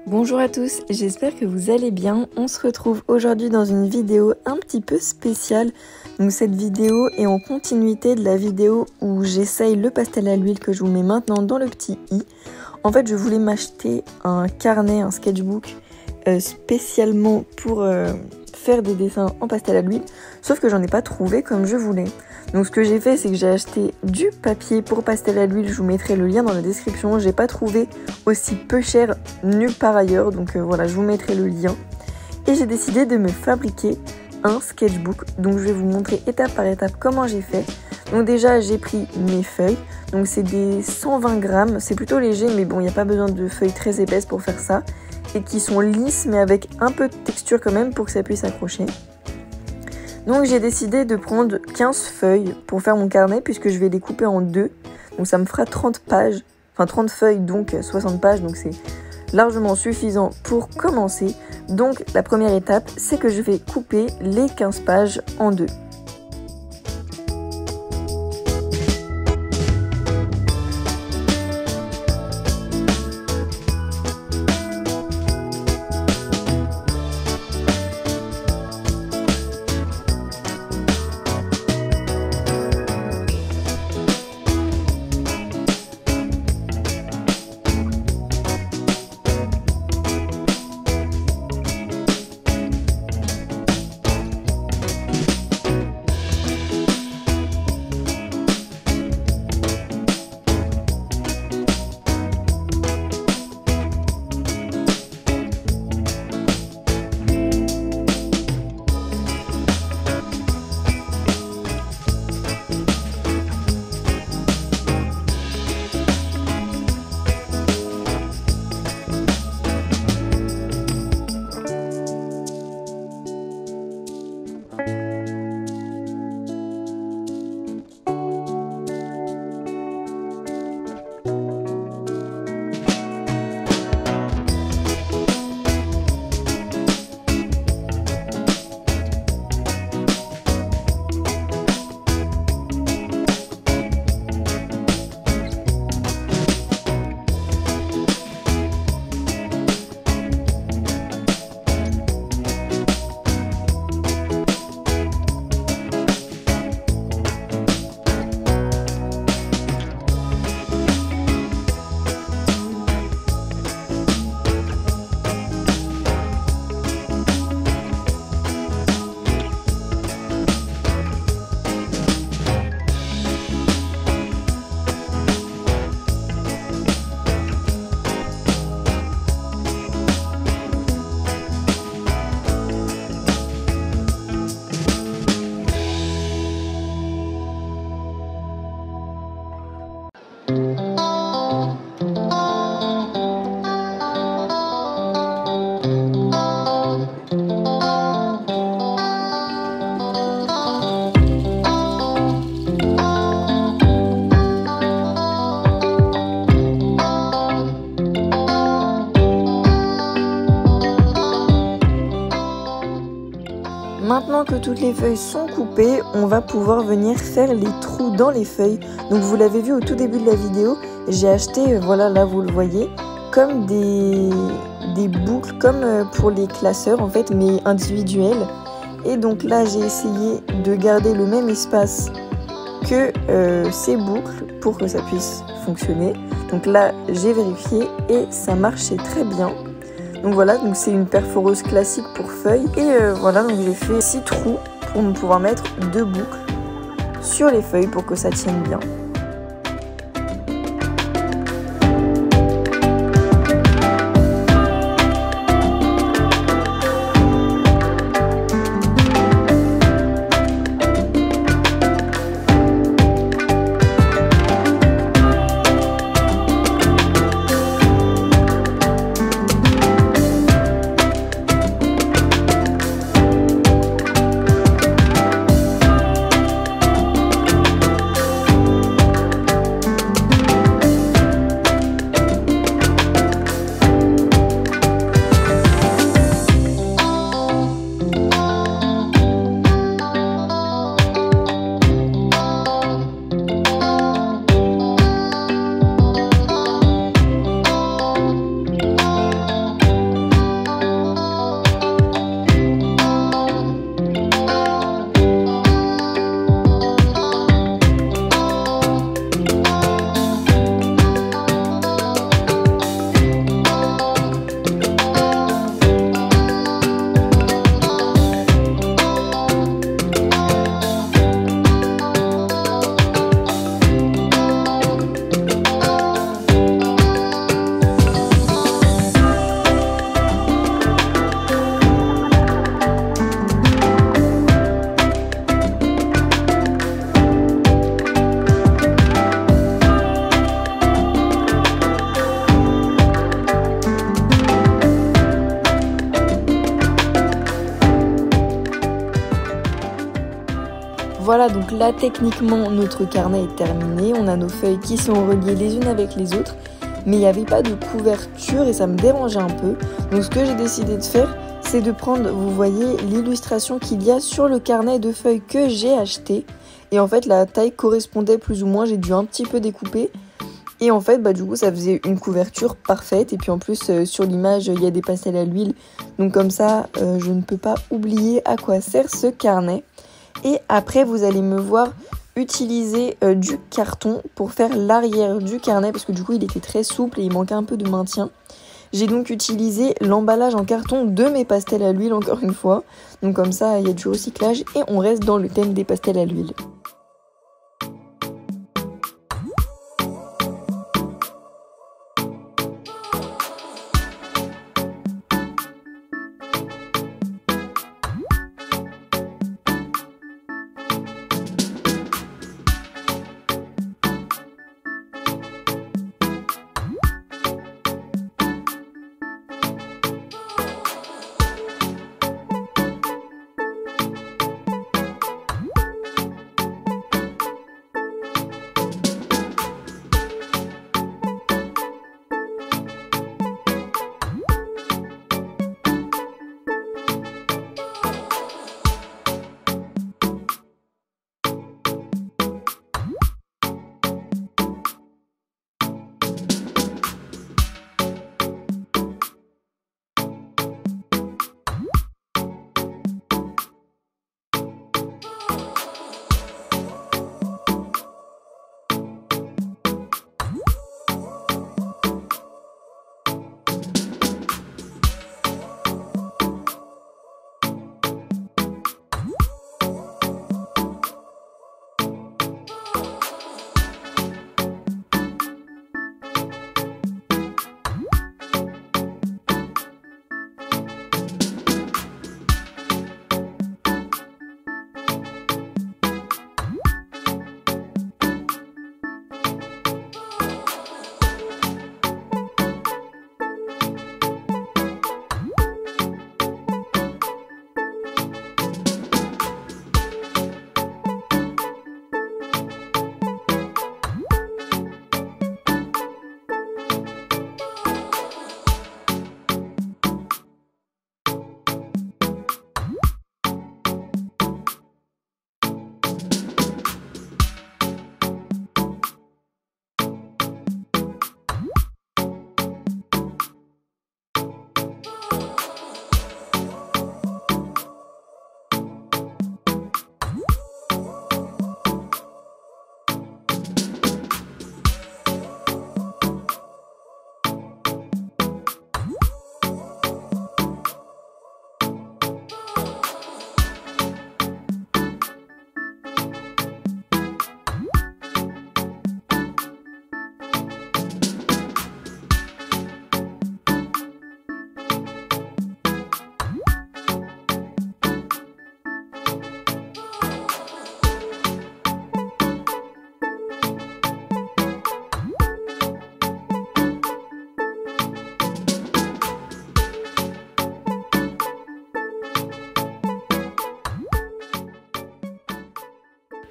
Bonjour à tous, j'espère que vous allez bien. On se retrouve aujourd'hui dans une vidéo un petit peu spéciale. Donc cette vidéo est en continuité de la vidéo où j'essaye le pastel à l'huile que je vous mets maintenant dans le petit i. En fait, je voulais m'acheter un carnet, un sketchbook spécialement pour faire des dessins en pastel à l'huile, sauf que j'en ai pas trouvé comme je voulais. Donc ce que j'ai fait, c'est que j'ai acheté du papier pour pastel à l'huile, je vous mettrai le lien dans la description. J'ai pas trouvé aussi peu cher nulle part ailleurs, donc voilà, je vous mettrai le lien. Et j'ai décidé de me fabriquer un sketchbook, donc je vais vous montrer étape par étape comment j'ai fait. Donc déjà, j'ai pris mes feuilles, donc c'est des 120 grammes, c'est plutôt léger, mais bon, il n'y a pas besoin de feuilles très épaisses pour faire ça. Et qui sont lisses, mais avec un peu de texture quand même pour que ça puisse accrocher. Donc j'ai décidé de prendre 15 feuilles pour faire mon carnet puisque je vais les couper en deux. Donc ça me fera 30 pages, enfin 30 feuilles donc 60 pages, donc c'est largement suffisant pour commencer. Donc la première étape, c'est que je vais couper les 15 pages en deux. Maintenant que toutes les feuilles sont coupées, on va pouvoir venir faire les trous dans les feuilles. Donc vous l'avez vu au tout début de la vidéo, j'ai acheté, voilà là vous le voyez, comme des boucles, comme pour les classeurs en fait, mais individuelles. Et donc là j'ai essayé de garder le même espace que ces boucles pour que ça puisse fonctionner. Donc là j'ai vérifié et ça marchait très bien. Donc voilà, donc c'est une perforeuse classique pour feuilles. Et voilà, donc j'ai fait 6 trous pour pouvoir mettre 2 boucles sur les feuilles pour que ça tienne bien. Voilà, donc là techniquement notre carnet est terminé, on a nos feuilles qui sont reliées les unes avec les autres, mais il n'y avait pas de couverture et ça me dérangeait un peu. Donc ce que j'ai décidé de faire, c'est de prendre, vous voyez, l'illustration qu'il y a sur le carnet de feuilles que j'ai acheté. Et en fait la taille correspondait plus ou moins, j'ai dû un petit peu découper. Et en fait, du coup, ça faisait une couverture parfaite. Et puis en plus, sur l'image, il y a des pastels à l'huile. Donc comme ça, je ne peux pas oublier à quoi sert ce carnet. Et après, vous allez me voir utiliser du carton pour faire l'arrière du carnet. Parce que du coup, il était très souple et il manquait un peu de maintien. J'ai donc utilisé l'emballage en carton de mes pastels à l'huile, encore une fois. Donc comme ça, il y a du recyclage et on reste dans le thème des pastels à l'huile.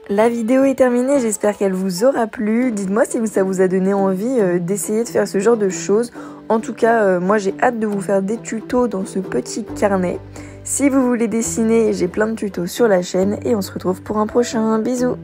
La vidéo est terminée, j'espère qu'elle vous aura plu. Dites-moi si ça vous a donné envie d'essayer de faire ce genre de choses. En tout cas, moi j'ai hâte de vous faire des tutos dans ce petit carnet. Si vous voulez dessiner, j'ai plein de tutos sur la chaîne et on se retrouve pour un prochain. Bisous!